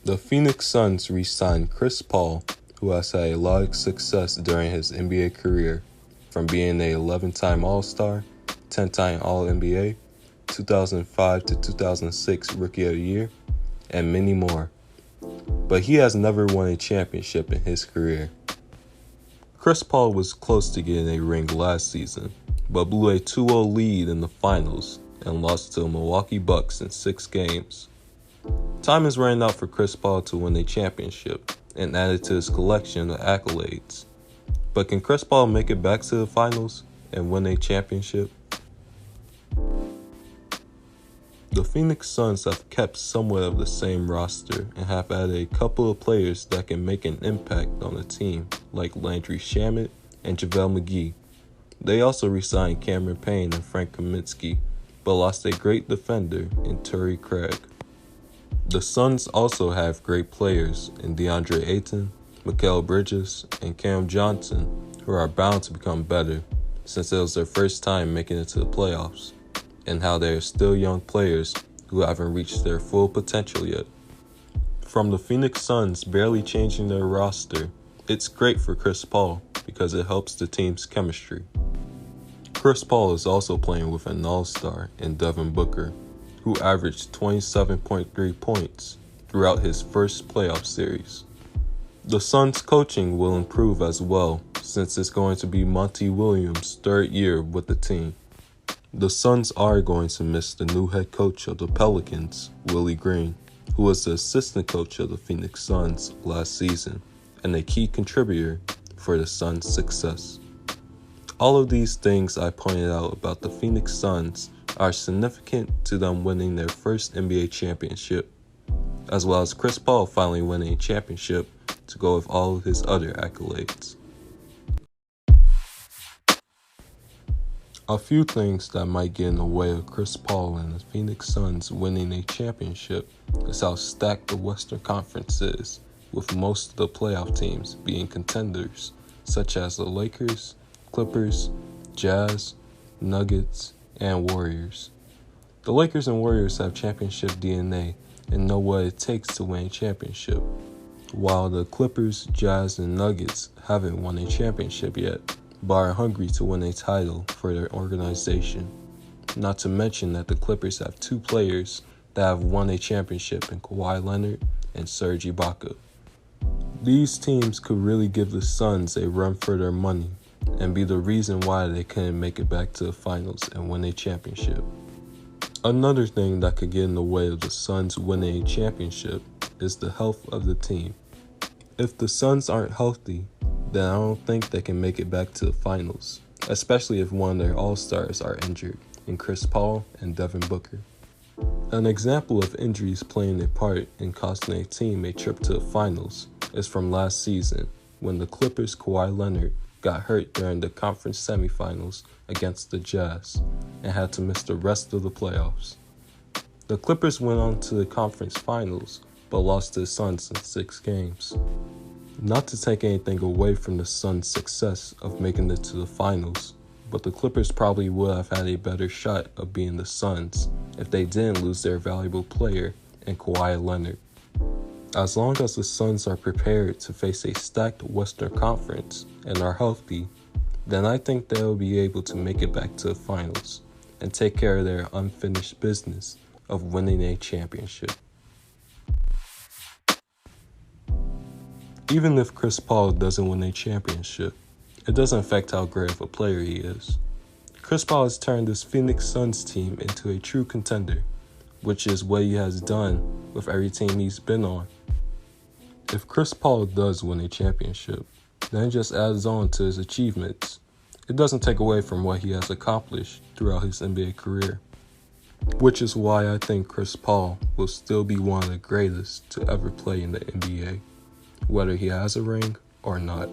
The Phoenix Suns re-signed Chris Paul, who has had a lot of success during his NBA career, from being an 11-time All-Star, 10-time All-NBA, 2005 to 2006 Rookie of the Year, and many more. But he has never won a championship in his career. Chris Paul was close to getting a ring last season, but blew a 2-0 lead in the finals and lost to the Milwaukee Bucks in 6 games. Time is running out for Chris Paul to win a championship and add it to his collection of accolades. But can Chris Paul make it back to the finals and win a championship? The Phoenix Suns have kept somewhat of the same roster and have added a couple of players that can make an impact on the team, like Landry Shamet and JaVale McGee. They also re-signed Cameron Payne and Frank Kaminsky, but lost a great defender in Torrey Craig. The Suns also have great players in DeAndre Ayton, Mikal Bridges, and Cam Johnson, who are bound to become better since it was their first time making it to the playoffs, and how they are still young players who haven't reached their full potential yet. From the Phoenix Suns barely changing their roster, it's great for Chris Paul because it helps the team's chemistry. Chris Paul is also playing with an all-star in Devin Booker, who averaged 27.3 points throughout his first playoff series. The Suns' coaching will improve as well, since it's going to be Monty Williams' 3rd year with the team. The Suns are going to miss the new head coach of the Pelicans, Willie Green, who was the assistant coach of the Phoenix Suns last season and a key contributor for the Suns' success. All of these things I pointed out about the Phoenix Suns are significant to them winning their first NBA championship, as well as Chris Paul finally winning a championship to go with all of his other accolades. A few things that might get in the way of Chris Paul and the Phoenix Suns winning a championship is how stacked the Western Conference is, with most of the playoff teams being contenders, such as the Lakers, Clippers, Jazz, Nuggets, and Warriors. The Lakers and Warriors have championship DNA and know what it takes to win a championship, while the Clippers, Jazz, and Nuggets haven't won a championship yet, but are hungry to win a title for their organization. Not to mention that the Clippers have 2 players that have won a championship in Kawhi Leonard and Serge Ibaka. These teams could really give the Suns a run for their money and be the reason why they couldn't make it back to the finals and win a championship. Another thing that could get in the way of the Suns winning a championship is the health of the team. If the Suns aren't healthy, then I don't think they can make it back to the finals, especially if one of their all-stars are injured, in Chris Paul and Devin Booker. An example of injuries playing a part in costing a team a trip to the finals is from last season, when the Clippers' Kawhi Leonard got hurt during the conference semifinals against the Jazz and had to miss the rest of the playoffs. The Clippers went on to the conference finals, but lost to the Suns in 6 games. Not to take anything away from the Suns' success of making it to the finals, but the Clippers probably would have had a better shot of being the Suns if they didn't lose their valuable player in Kawhi Leonard. As long as the Suns are prepared to face a stacked Western Conference and are healthy, then I think they'll be able to make it back to the finals and take care of their unfinished business of winning a championship. Even if Chris Paul doesn't win a championship, it doesn't affect how great of a player he is. Chris Paul has turned this Phoenix Suns team into a true contender, which is what he has done with every team he's been on. If Chris Paul does win a championship, then it just adds on to his achievements. It doesn't take away from what he has accomplished throughout his NBA career, which is why I think Chris Paul will still be one of the greatest to ever play in the NBA, whether he has a ring or not.